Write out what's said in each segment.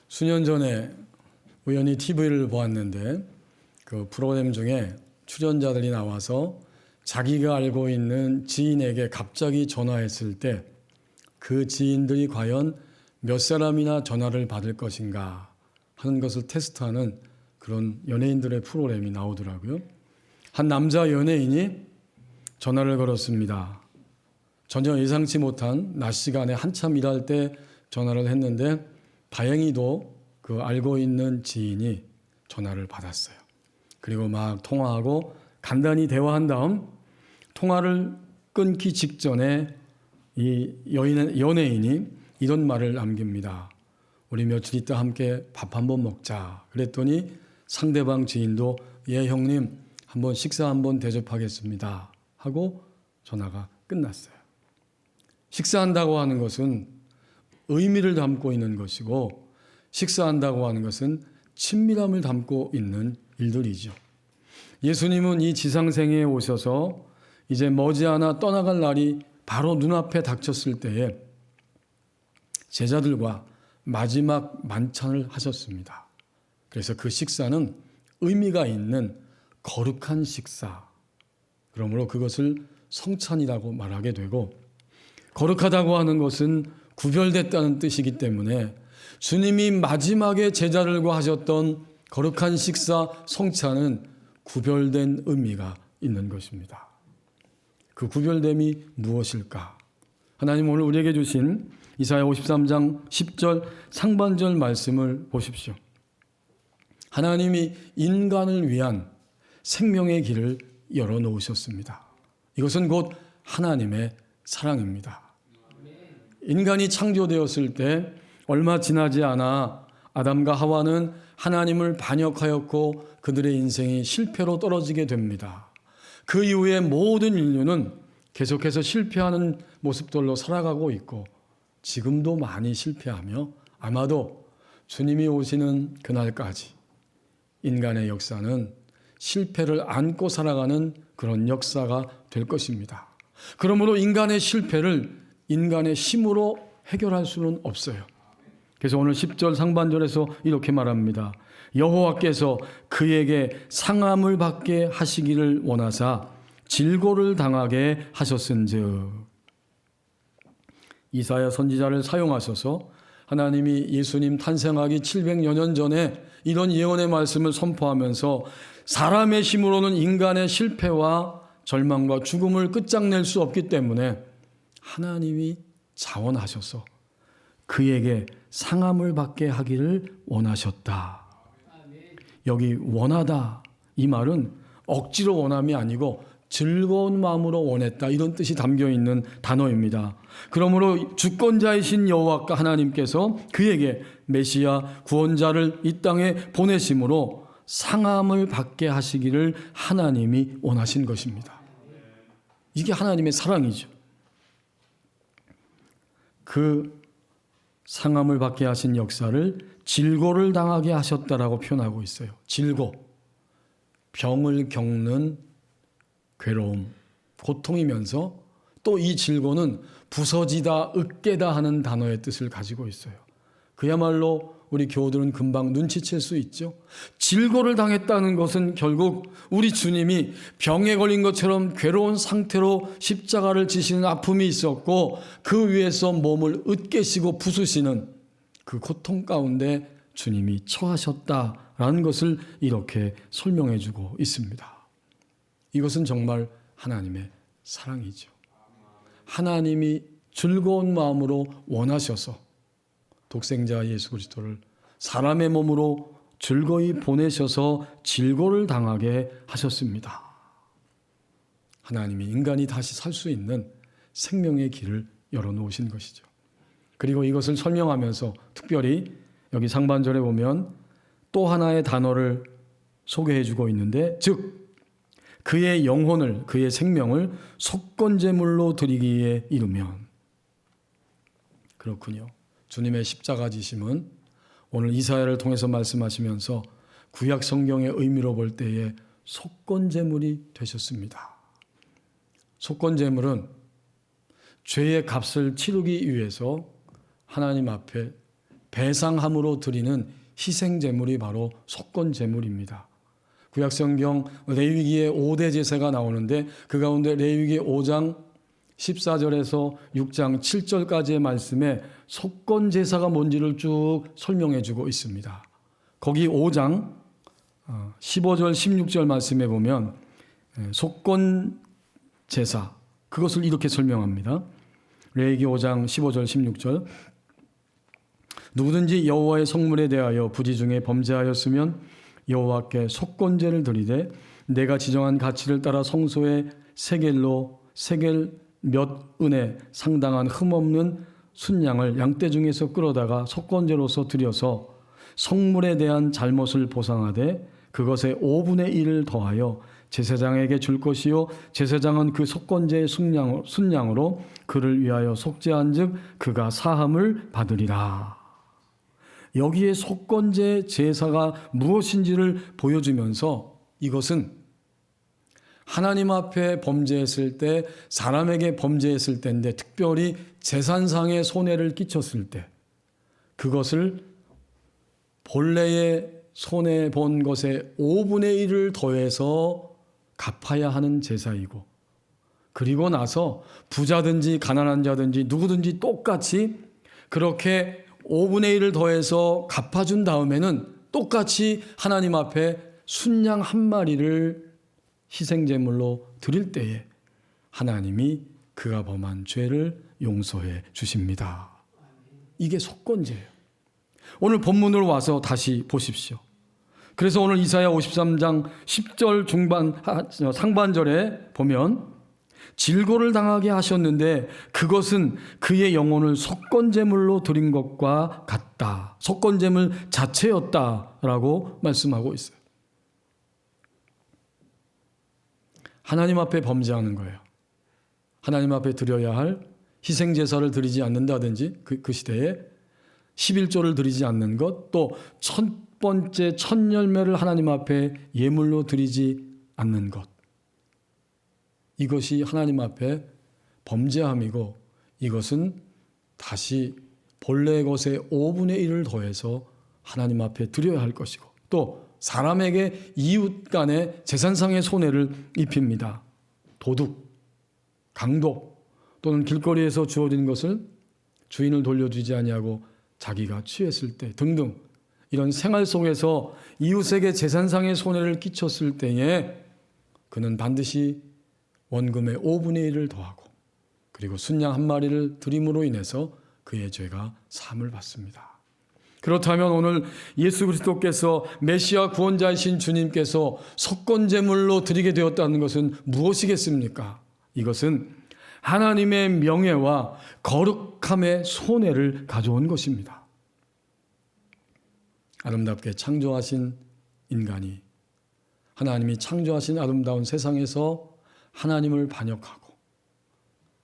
수년 전에 우연히 TV를 보았는데 그 프로그램 중에 출연자들이 나와서 자기가 알고 있는 지인에게 갑자기 전화했을 때 그 지인들이 과연 몇 사람이나 전화를 받을 것인가 하는 것을 테스트하는 그런 연예인들의 프로그램이 나오더라고요. 한 남자 연예인이 전화를 걸었습니다. 전혀 예상치 못한 낮 시간에 한참 일할 때 전화를 했는데 다행히도 그 알고 있는 지인이 전화를 받았어요. 그리고 막 통화하고 간단히 대화한 다음 통화를 끊기 직전에 이 연예인이 이런 말을 남깁니다. 우리 며칠 있다 함께 밥 한번 먹자. 그랬더니 상대방 지인도 예 형님 한번 식사 한번 대접하겠습니다 하고 전화가 끝났어요. 식사한다고 하는 것은 의미를 담고 있는 것이고 식사한다고 하는 것은 친밀함을 담고 있는 일들이죠. 예수님은 이 지상생에 오셔서 이제 머지않아 떠나갈 날이 바로 눈앞에 닥쳤을 때에 제자들과 마지막 만찬을 하셨습니다. 그래서 그 식사는 의미가 있는 거룩한 식사. 그러므로 그것을 성찬이라고 말하게 되고 거룩하다고 하는 것은 구별됐다는 뜻이기 때문에 주님이 마지막에 제자들과 하셨던 거룩한 식사 성찬은 구별된 의미가 있는 것입니다. 그 구별됨이 무엇일까? 하나님 오늘 우리에게 주신 이사야 53장 10절 상반절 말씀을 보십시오. 하나님이 인간을 위한 생명의 길을 열어놓으셨습니다. 이것은 곧 하나님의 사랑입니다. 인간이 창조되었을 때 얼마 지나지 않아 아담과 하와는 하나님을 반역하였고 그들의 인생이 실패로 떨어지게 됩니다. 그 이후에 모든 인류는 계속해서 실패하는 모습들로 살아가고 있고 지금도 많이 실패하며 아마도 주님이 오시는 그날까지 인간의 역사는 실패를 안고 살아가는 그런 역사가 될 것입니다. 그러므로 인간의 실패를 인간의 힘으로 해결할 수는 없어요. 그래서 오늘 10절 상반절에서 이렇게 말합니다. 여호와께서 그에게 상함을 받게 하시기를 원하사 질고를 당하게 하셨은즉. 이사야 선지자를 사용하셔서 하나님이 예수님 탄생하기 700여 년 전에 이런 예언의 말씀을 선포하면서 사람의 힘으로는 인간의 실패와 절망과 죽음을 끝장낼 수 없기 때문에 하나님이 자원하셔서 그에게 상함을 받게 하기를 원하셨다. 여기 원하다 이 말은 억지로 원함이 아니고 즐거운 마음으로 원했다 이런 뜻이 담겨있는 단어입니다. 그러므로 주권자이신 여호와 하나님께서 그에게 메시아 구원자를 이 땅에 보내심으로 상함을 받게 하시기를 하나님이 원하신 것입니다. 이게 하나님의 사랑이죠. 그 상함을 받게 하신 역사를 질고를 당하게 하셨다라고 표현하고 있어요. 질고, 병을 겪는 괴로움, 고통이면서 또 이 질고는 부서지다, 으깨다 하는 단어의 뜻을 가지고 있어요. 그야말로 우리 교우들은 금방 눈치챌 수 있죠. 질고를 당했다는 것은 결국 우리 주님이 병에 걸린 것처럼 괴로운 상태로 십자가를 지시는 아픔이 있었고 그 위에서 몸을 으깨시고 부수시는 그 고통 가운데 주님이 처하셨다라는 것을 이렇게 설명해 주고 있습니다. 이것은 정말 하나님의 사랑이죠. 하나님이 즐거운 마음으로 원하셔서 독생자 예수 그리스도를 사람의 몸으로 즐거이 보내셔서 질고를 당하게 하셨습니다. 하나님이 인간이 다시 살 수 있는 생명의 길을 열어놓으신 것이죠. 그리고 이것을 설명하면서 특별히 여기 상반절에 보면 또 하나의 단어를 소개해 주고 있는데 즉 그의 영혼을 그의 생명을 속건제물로 드리기에 이르면. 그렇군요. 주님의 십자가 지심은 오늘 이사야를 통해서 말씀하시면서 구약 성경의 의미로 볼 때에 속건제물이 되셨습니다. 속건제물은 죄의 값을 치르기 위해서 하나님 앞에 배상함으로 드리는 희생 제물이 바로 속건 제물입니다. 구약성경 레위기의 5대 제사가 나오는데 그 가운데 레위기 5장 14절에서 6장 7절까지의 말씀에 속건 제사가 뭔지를 쭉 설명해 주고 있습니다. 거기 5장 15절 16절 말씀에 보면 속건 제사 그것을 이렇게 설명합니다. 레위기 5장 15절 16절 누구든지 여호와의 성물에 대하여 부지 중에 범죄하였으면 여호와께 속건제를 드리되 내가 지정한 가치를 따라 성소에 세겔로 세겔 몇 은에 상당한 흠없는 순양을 양떼 중에서 끌어다가 속건제로서 드려서 성물에 대한 잘못을 보상하되 그것의 5분의 1을 더하여 제사장에게 줄 것이요 제사장은 그 속건제의 순양으로 그를 위하여 속죄한 즉 그가 사함을 받으리라. 여기에 속건제 제사가 무엇인지를 보여주면서 이것은 하나님 앞에 범죄했을 때 사람에게 범죄했을 때인데 특별히 재산상의 손해를 끼쳤을 때 그것을 본래의 손해본 것의 5분의 1을 더해서 갚아야 하는 제사이고 그리고 나서 부자든지 가난한 자든지 누구든지 똑같이 그렇게 5분의 1을 더해서 갚아준 다음에는 똑같이 하나님 앞에 순양 한 마리를 희생제물로 드릴 때에 하나님이 그가 범한 죄를 용서해 주십니다. 이게 속건제예요. 오늘 본문으로 와서 다시 보십시오. 그래서 오늘 이사야 53장 10절 중반 상반절에 보면 질고를 당하게 하셨는데 그것은 그의 영혼을 속건제물로 드린 것과 같다. 속건제물 자체였다라고 말씀하고 있어요. 하나님 앞에 범죄하는 거예요. 하나님 앞에 드려야 할 희생제사를 드리지 않는다든지 그 시대에 11조를 드리지 않는 것, 또 첫 번째 첫 열매를 하나님 앞에 예물로 드리지 않는 것. 이것이 하나님 앞에 범죄함이고 이것은 다시 본래 것의 5분의 1을 더해서 하나님 앞에 드려야 할 것이고 또 사람에게 이웃 간의 재산상의 손해를 입힙니다. 도둑, 강도 또는 길거리에서 주어진 것을 주인을 돌려주지 아니하고 자기가 취했을 때 등등 이런 생활 속에서 이웃에게 재산상의 손해를 끼쳤을 때에 그는 반드시 원금의 5분의 1을 더하고 그리고 순양 한 마리를 드림으로 인해서 그의 죄가 사함을 받습니다. 그렇다면 오늘 예수 그리스도께서 메시아 구원자이신 주님께서 속건제물로 드리게 되었다는 것은 무엇이겠습니까? 이것은 하나님의 명예와 거룩함의 손해를 가져온 것입니다. 아름답게 창조하신 인간이 하나님이 창조하신 아름다운 세상에서 하나님을 반역하고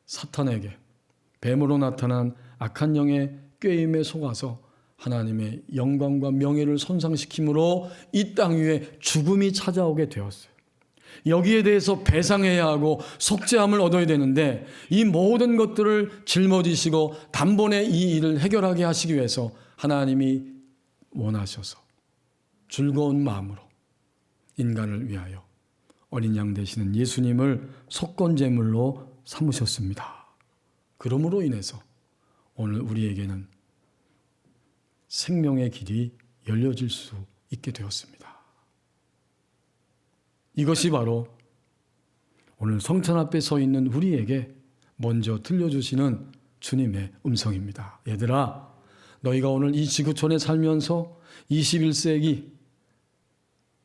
사탄에게 뱀으로 나타난 악한 영의 꾀임에 속아서 하나님의 영광과 명예를 손상시킴으로 이 땅 위에 죽음이 찾아오게 되었어요. 여기에 대해서 배상해야 하고 속죄함을 얻어야 되는데 이 모든 것들을 짊어지시고 단번에 이 일을 해결하게 하시기 위해서 하나님이 원하셔서 즐거운 마음으로 인간을 위하여 어린 양 되시는 예수님을 속건제물로 삼으셨습니다. 그러므로 인해서 오늘 우리에게는 생명의 길이 열려질 수 있게 되었습니다. 이것이 바로 오늘 성찬 앞에 서 있는 우리에게 먼저 들려주시는 주님의 음성입니다. 얘들아, 너희가 오늘 이 지구촌에 살면서 21세기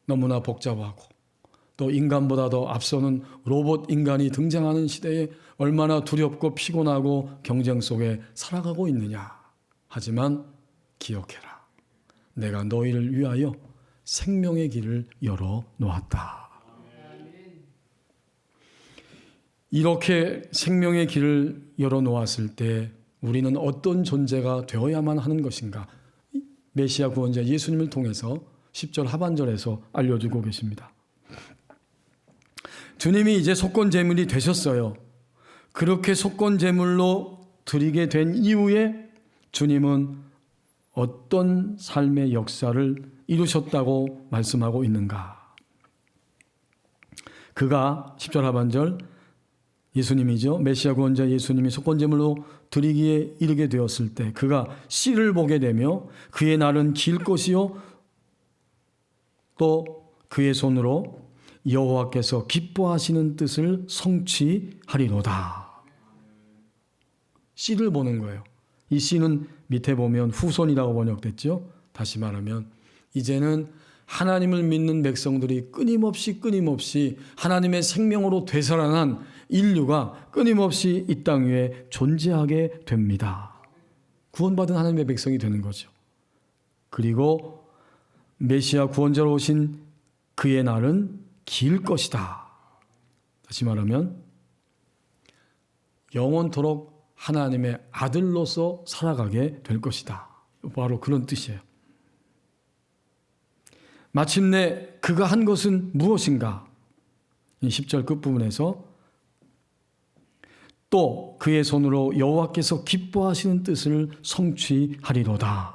너무나 복잡하고 또 인간보다 더 앞서는 로봇 인간이 등장하는 시대에 얼마나 두렵고 피곤하고 경쟁 속에 살아가고 있느냐. 하지만 기억해라. 내가 너희를 위하여 생명의 길을 열어 놓았다. 이렇게 생명의 길을 열어 놓았을 때 우리는 어떤 존재가 되어야만 하는 것인가? 메시아 구원자 예수님을 통해서 10절 하반절에서 알려주고 계십니다. 주님이 이제 속건제물이 되셨어요. 그렇게 속건제물로 드리게 된 이후에 주님은 어떤 삶의 역사를 이루셨다고 말씀하고 있는가? 그가 10절 하반절 예수님이죠. 메시아 구원자 예수님이 속건제물로 드리기에 이르게 되었을 때 그가 씨를 보게 되며 그의 날은 길 것이요 또 그의 손으로 여호와께서 기뻐하시는 뜻을 성취하리로다. 씨를 보는 거예요. 이 씨는 밑에 보면 후손이라고 번역됐죠. 다시 말하면 이제는 하나님을 믿는 백성들이 끊임없이 하나님의 생명으로 되살아난 인류가 끊임없이 이 땅 위에 존재하게 됩니다. 구원받은 하나님의 백성이 되는 거죠. 그리고 메시아 구원자로 오신 그의 날은 길 것이다. 다시 말하면 영원토록 하나님의 아들로서 살아가게 될 것이다. 바로 그런 뜻이에요. 마침내 그가 한 것은 무엇인가? 10절 끝부분에서 또 그의 손으로 여호와께서 기뻐하시는 뜻을 성취하리로다.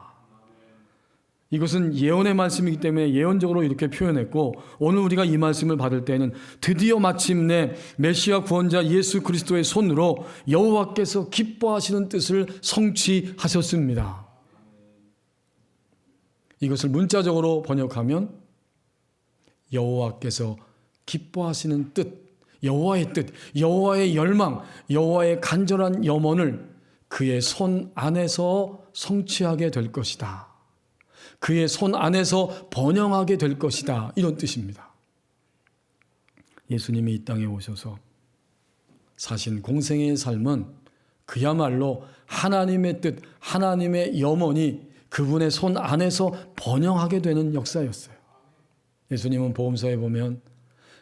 이것은 예언의 말씀이기 때문에 예언적으로 이렇게 표현했고, 오늘 우리가 이 말씀을 받을 때는 드디어 마침내 메시아 구원자 예수 그리스도의 손으로 여호와께서 기뻐하시는 뜻을 성취하셨습니다. 이것을 문자적으로 번역하면 여호와께서 기뻐하시는 뜻, 여호와의 뜻, 여호와의 열망, 여호와의 간절한 염원을 그의 손 안에서 성취하게 될 것이다. 그의 손 안에서 번영하게 될 것이다. 이런 뜻입니다. 예수님이 이 땅에 오셔서 사신 공생의 삶은 그야말로 하나님의 뜻, 하나님의 염원이 그분의 손 안에서 번영하게 되는 역사였어요. 예수님은 복음서에 보면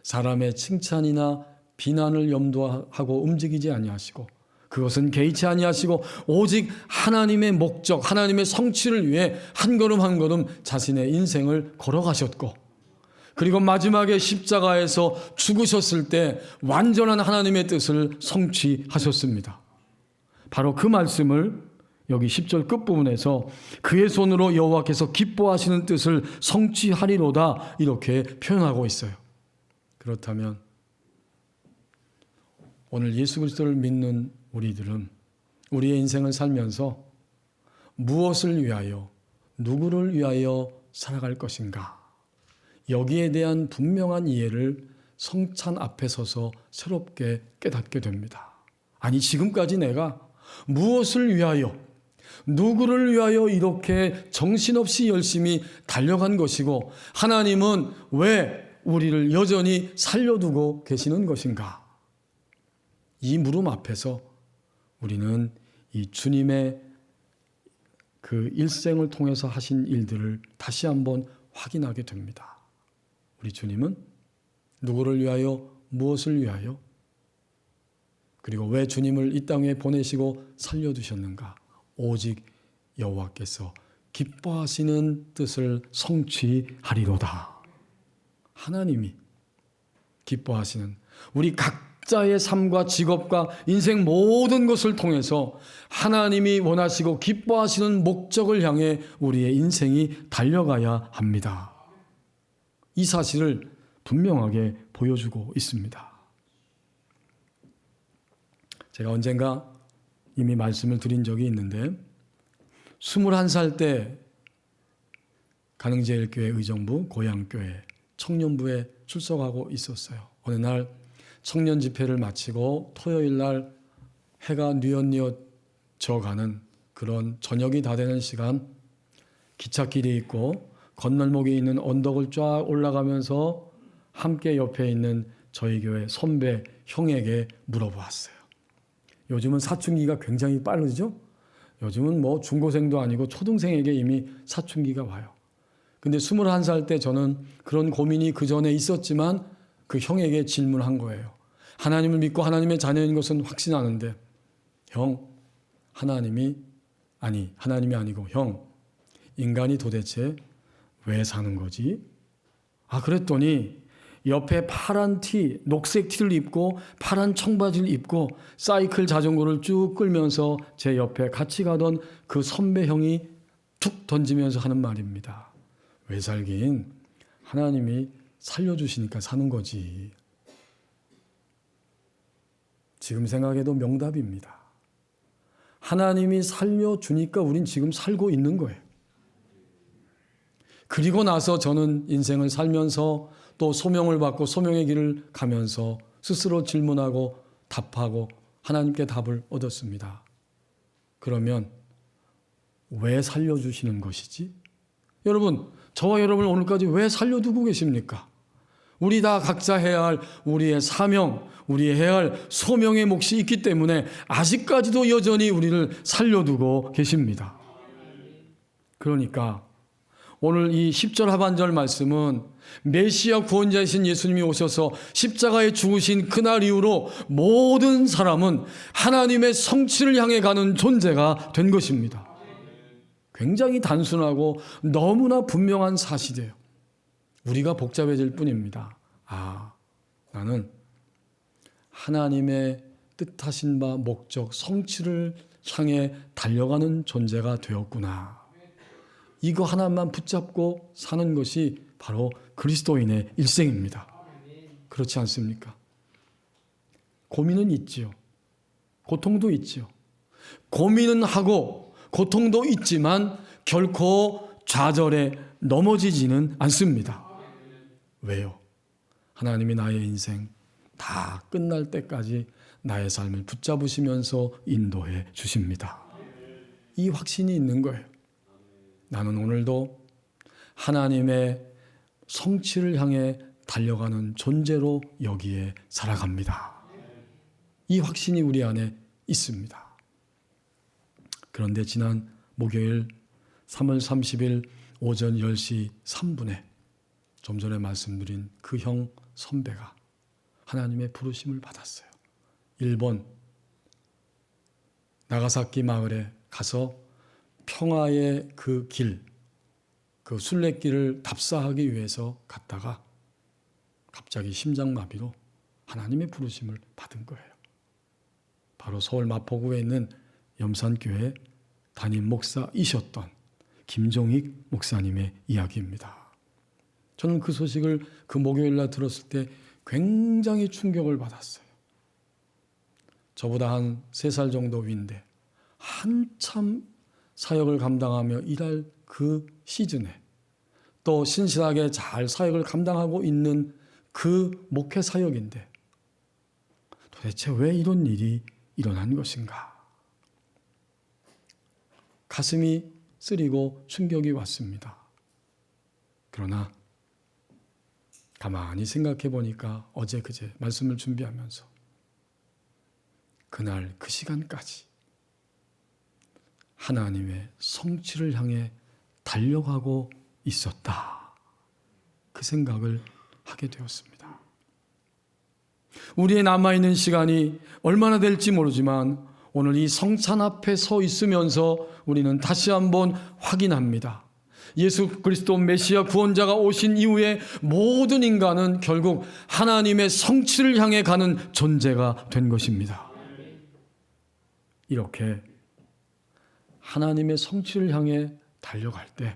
사람의 칭찬이나 비난을 염두하고 움직이지 아니하시고 그것은 개의치 아니하시고 오직 하나님의 목적, 하나님의 성취를 위해 한 걸음 한 걸음 자신의 인생을 걸어가셨고, 그리고 마지막에 십자가에서 죽으셨을 때 완전한 하나님의 뜻을 성취하셨습니다. 바로 그 말씀을 여기 10절 끝부분에서 그의 손으로 여호와께서 기뻐하시는 뜻을 성취하리로다 이렇게 표현하고 있어요. 그렇다면 오늘 예수 그리스도를 믿는 우리들은 우리의 인생을 살면서 무엇을 위하여, 누구를 위하여 살아갈 것인가? 여기에 대한 분명한 이해를 성찬 앞에 서서 새롭게 깨닫게 됩니다. 아니, 지금까지 내가 무엇을 위하여, 누구를 위하여 이렇게 정신없이 열심히 달려간 것이고 하나님은 왜 우리를 여전히 살려두고 계시는 것인가? 이 물음 앞에서 우리는 이 주님의 그 일생을 통해서 하신 일들을 다시 한번 확인하게 됩니다. 우리 주님은 누구를 위하여, 무엇을 위하여, 그리고 왜 주님을 이 땅에 보내시고 살려두셨는가? 오직 여호와께서 기뻐하시는 뜻을 성취하리로다. 하나님이 기뻐하시는, 우리 각자의 삶과 직업과 인생 모든 것을 통해서 하나님이 원하시고 기뻐하시는 목적을 향해 우리의 인생이 달려가야 합니다. 이 사실을 분명하게 보여주고 있습니다. 제가 언젠가 이미 말씀을 드린 적이 있는데 21살 때 가능제일교회 의정부 고향교회 청년부에 출석하고 있었어요. 어느 날 청년 집회를 마치고 토요일 날 해가 뉘엿뉘엿 가는 그런 저녁이 다 되는 시간, 기찻길이 있고 건널목에 있는 언덕을 쫙 올라가면서 함께 옆에 있는 저희 교회 선배 형에게 물어보았어요. 요즘은 사춘기가 굉장히 빠르죠? 요즘은 뭐 중고생도 아니고 초등생에게 이미 사춘기가 와요. 근데 21살 때 저는 그런 고민이 그 전에 있었지만 그 형에게 질문한 거예요. 하나님을 믿고 하나님의 자녀인 것은 확신하는데 형, 하나님이 아니고 형, 인간이 도대체 왜 사는 거지? 그랬더니 옆에 파란 티, 녹색 티를 입고 파란 청바지를 입고 사이클 자전거를 쭉 끌면서 제 옆에 같이 가던 그 선배 형이 툭 던지면서 하는 말입니다. 왜 살긴? 하나님이 살려주시니까 사는 거지. 지금 생각해도 명답입니다. 하나님이 살려주니까 우린 지금 살고 있는 거예요. 그리고 나서 저는 인생을 살면서 또 소명을 받고 소명의 길을 가면서 스스로 질문하고 답하고 하나님께 답을 얻었습니다. 그러면 왜 살려주시는 것이지? 여러분, 저와 여러분을 오늘까지 왜 살려두고 계십니까? 우리 다 각자 해야 할 우리의 사명, 우리 해야 할 소명의 몫이 있기 때문에 아직까지도 여전히 우리를 살려두고 계십니다. 그러니까 오늘 이 10절 하반절 말씀은 메시아 구원자이신 예수님이 오셔서 십자가에 죽으신 그날 이후로 모든 사람은 하나님의 성취를 향해 가는 존재가 된 것입니다. 굉장히 단순하고 너무나 분명한 사실이에요. 우리가 복잡해질 뿐입니다. 나는 하나님의 뜻하신 바 목적, 성취를 향해 달려가는 존재가 되었구나. 이거 하나만 붙잡고 사는 것이 바로 그리스도인의 일생입니다. 그렇지 않습니까? 고민은 있지요. 고통도 있지요. 고민은 하고 고통도 있지만 결코 좌절에 넘어지지는 않습니다. 왜요? 하나님이 나의 인생 다 끝날 때까지 나의 삶을 붙잡으시면서 인도해 주십니다. 이 확신이 있는 거예요. 나는 오늘도 하나님의 성취를 향해 달려가는 존재로 여기에 살아갑니다. 이 확신이 우리 안에 있습니다. 그런데 지난 목요일 3월 30일 오전 10시 3분에 좀 전에 말씀드린 그 형 선배가 하나님의 부르심을 받았어요. 일본 나가사키 마을에 가서 평화의 그 길, 그 순례길을 답사하기 위해서 갔다가 갑자기 심장마비로 하나님의 부르심을 받은 거예요. 바로 서울 마포구에 있는 염산교회 담임 목사이셨던 김종익 목사님의 이야기입니다. 저는 그 소식을 그 목요일 날 들었을 때 굉장히 충격을 받았어요. 저보다 한 3살 정도 위인데 한참 사역을 감당하며 일할 그 시즌에 또 신실하게 잘 사역을 감당하고 있는 그 목회 사역인데 도대체 왜 이런 일이 일어난 것인가? 가슴이 쓰리고 충격이 왔습니다. 그러나 가만히 생각해 보니까 어제 그제 말씀을 준비하면서 그날 그 시간까지 하나님의 성취를 향해 달려가고 있었다. 그 생각을 하게 되었습니다. 우리의 남아있는 시간이 얼마나 될지 모르지만 오늘 이 성찬 앞에 서 있으면서 우리는 다시 한번 확인합니다. 예수 그리스도 메시아 구원자가 오신 이후에 모든 인간은 결국 하나님의 성취를 향해 가는 존재가 된 것입니다. 이렇게 하나님의 성취를 향해 달려갈 때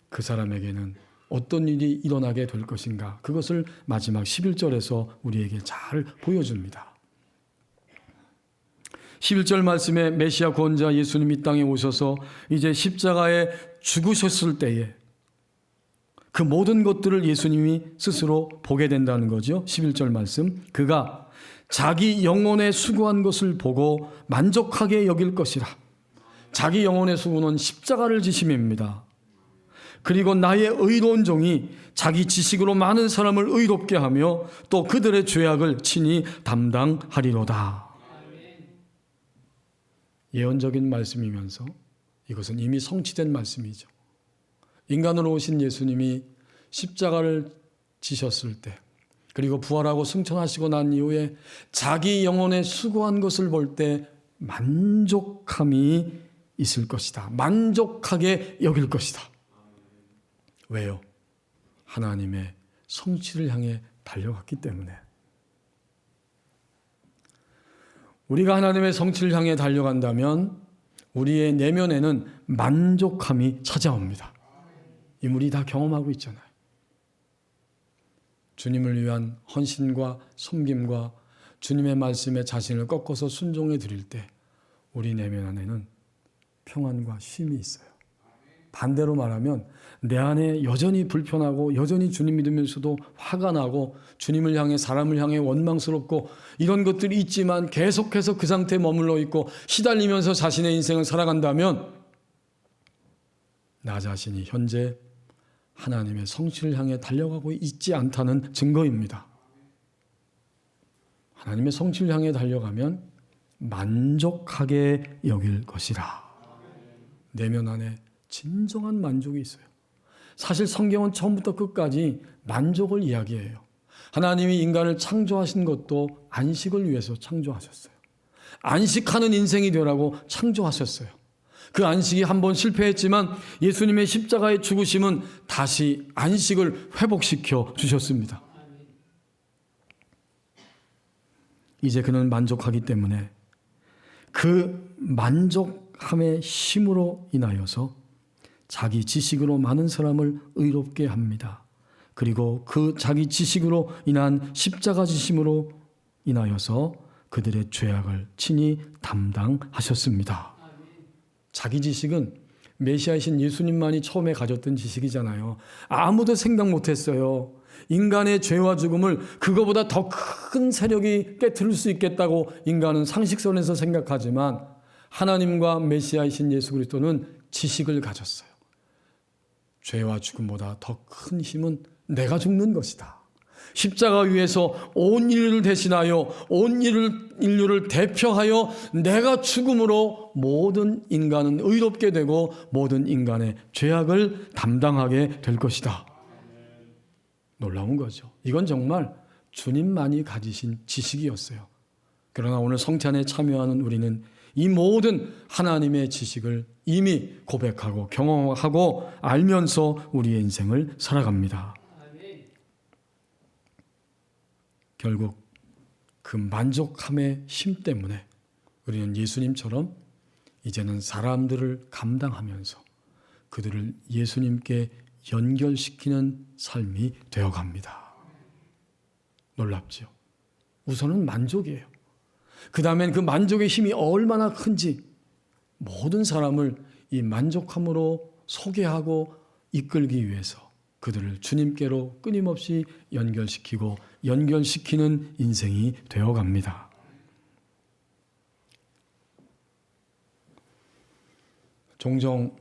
그 사람에게는 어떤 일이 일어나게 될 것인가, 그것을 마지막 11절에서 우리에게 잘 보여줍니다. 11절 말씀에 메시아 구원자 예수님이 땅에 오셔서 이제 십자가에 죽으셨을 때에 그 모든 것들을 예수님이 스스로 보게 된다는 거죠. 11절 말씀, 그가 자기 영혼에 수고한 것을 보고 만족하게 여길 것이라. 자기 영혼의 수고는 십자가를 지심입니다. 그리고 나의 의로운 종이 자기 지식으로 많은 사람을 의롭게 하며 또 그들의 죄악을 친히 담당하리로다. 예언적인 말씀이면서 이것은 이미 성취된 말씀이죠. 인간으로 오신 예수님이 십자가를 지셨을 때 그리고 부활하고 승천하시고 난 이후에 자기 영혼에 수고한 것을 볼 때 만족함이 있을 것이다. 만족하게 여길 것이다. 왜요? 하나님의 성취를 향해 달려갔기 때문에. 우리가 하나님의 성취를 향해 달려간다면 우리의 내면에는 만족함이 찾아옵니다. 우리 다 경험하고 있잖아요. 주님을 위한 헌신과 섬김과 주님의 말씀에 자신을 꺾어서 순종해 드릴 때 우리 내면 안에는 평안과 쉼이 있어요. 반대로 말하면 내 안에 여전히 불편하고 여전히 주님 믿으면서도 화가 나고 주님을 향해 사람을 향해 원망스럽고 이런 것들이 있지만 계속해서 그 상태에 머물러 있고 시달리면서 자신의 인생을 살아간다면 나 자신이 현재 하나님의 성취를 향해 달려가고 있지 않다는 증거입니다. 하나님의 성취를 향해 달려가면 만족하게 여길 것이라. 내면 안에 진정한 만족이 있어요. 사실 성경은 처음부터 끝까지 만족을 이야기해요. 하나님이 인간을 창조하신 것도 안식을 위해서 창조하셨어요. 안식하는 인생이 되라고 창조하셨어요. 그 안식이 한번 실패했지만 예수님의 십자가의 죽으심은 다시 안식을 회복시켜 주셨습니다. 이제 그는 만족하기 때문에 그 만족함의 힘으로 인하여서 자기 지식으로 많은 사람을 의롭게 합니다. 그리고 그 자기 지식으로 인한 십자가 지심으로 인하여서 그들의 죄악을 친히 담당하셨습니다. 자기 지식은 메시아이신 예수님만이 처음에 가졌던 지식이잖아요. 아무도 생각 못했어요. 인간의 죄와 죽음을 그거보다 더 큰 세력이 깨트릴 수 있겠다고 인간은 상식선에서 생각하지만 하나님과 메시아이신 예수 그리스도는 지식을 가졌어요. 죄와 죽음보다 더 큰 힘은 내가 죽는 것이다. 십자가 위에서 온 인류를 대신하여 온 인류를 대표하여 내가 죽음으로 모든 인간은 의롭게 되고 모든 인간의 죄악을 담당하게 될 것이다. 놀라운 거죠. 이건 정말 주님만이 가지신 지식이었어요. 그러나 오늘 성찬에 참여하는 우리는 이 모든 하나님의 지식을 이미 고백하고 경험하고 알면서 우리의 인생을 살아갑니다. 결국 그 만족함의 힘 때문에 우리는 예수님처럼 이제는 사람들을 감당하면서 그들을 예수님께 연결시키는 삶이 되어갑니다. 놀랍지요? 우선은 만족이에요. 그 다음엔 그 만족의 힘이 얼마나 큰지 모든 사람을 이 만족함으로 소개하고 이끌기 위해서 그들을 주님께로 끊임없이 연결시키고 연결시키는 인생이 되어갑니다. 종종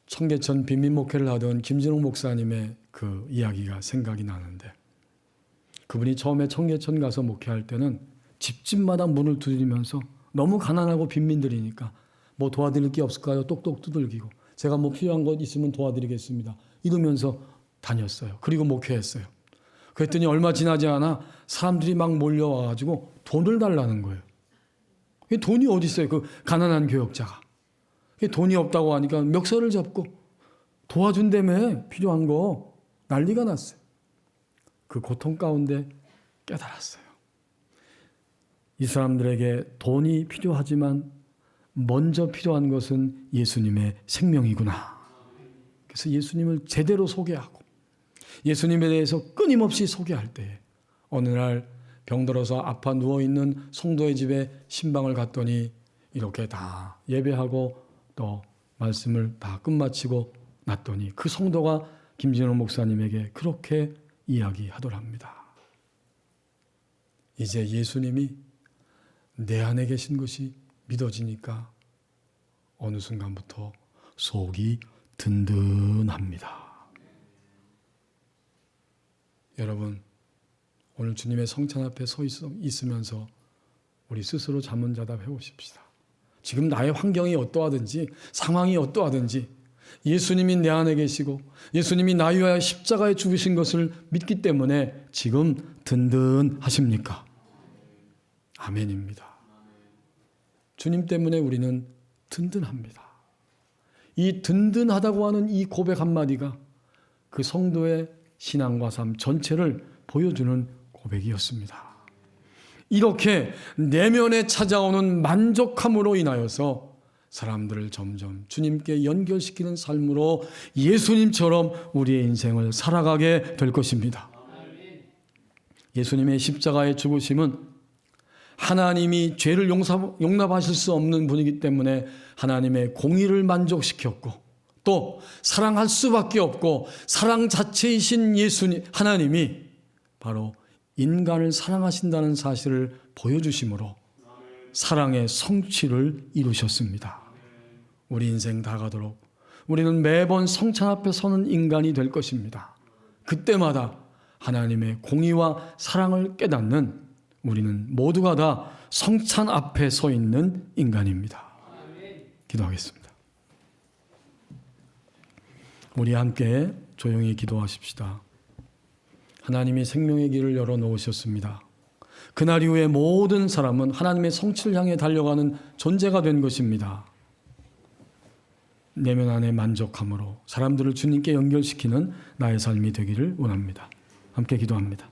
청계천 빈민목회를 하던 김진욱 목사님의 그 이야기가 생각이 나는데 그분이 처음에 청계천 가서 목회할 때는 집집마다 문을 두드리면서 너무 가난하고 빈민들이니까 뭐 도와드릴 게 없을까요? 똑똑 두들기고 제가 뭐 필요한 것 있으면 도와드리겠습니다. 이러면서 다녔어요. 그리고 목회했어요. 그랬더니 얼마 지나지 않아 사람들이 막 몰려와가지고 돈을 달라는 거예요. 돈이 어디 있어요? 그 가난한 교역자가. 돈이 없다고 하니까 멱살을 잡고 도와준다며 필요한 거 난리가 났어요. 그 고통 가운데 깨달았어요. 이 사람들에게 돈이 필요하지만 먼저 필요한 것은 예수님의 생명이구나. 그래서 예수님을 제대로 소개하고 예수님에 대해서 끊임없이 소개할 때 어느 날 병들어서 아파 누워있는 성도의 집에 신방을 갔더니 이렇게 다 예배하고 또 말씀을 다 끝마치고 났더니 그 성도가 김진호 목사님에게 그렇게 이야기하더랍니다. 이제 예수님이 내 안에 계신 것이 믿어지니까 어느 순간부터 속이 든든합니다. 여러분, 오늘 주님의 성찬 앞에 서 있으면서 우리 스스로 자문자답 해보십시다. 지금 나의 환경이 어떠하든지 상황이 어떠하든지 예수님이 내 안에 계시고 예수님이 나 위하여 십자가에 죽으신 것을 믿기 때문에 지금 든든하십니까? 아멘입니다. 주님 때문에 우리는 든든합니다. 이 든든하다고 하는 이 고백 한마디가 그 성도의 신앙과 삶 전체를 보여주는 고백이었습니다. 이렇게 내면에 찾아오는 만족함으로 인하여서 사람들을 점점 주님께 연결시키는 삶으로 예수님처럼 우리의 인생을 살아가게 될 것입니다. 예수님의 십자가의 죽으심은 하나님이 죄를 용납하실 수 없는 분이기 때문에 하나님의 공의를 만족시켰고, 또 사랑할 수밖에 없고 사랑 자체이신 예수님 하나님이 바로 인간을 사랑하신다는 사실을 보여주심으로 사랑의 성취를 이루셨습니다. 우리 인생 다 가도록 우리는 매번 성찬 앞에 서는 인간이 될 것입니다. 그때마다 하나님의 공의와 사랑을 깨닫는 우리는 모두가 다 성찬 앞에 서 있는 인간입니다. 기도하겠습니다. 우리 함께 조용히 기도하십시다. 하나님이 생명의 길을 열어놓으셨습니다. 그날 이후에 모든 사람은 하나님의 성취를 향해 달려가는 존재가 된 것입니다. 내면 안에 만족함으로 사람들을 주님께 연결시키는 나의 삶이 되기를 원합니다. 함께 기도합니다.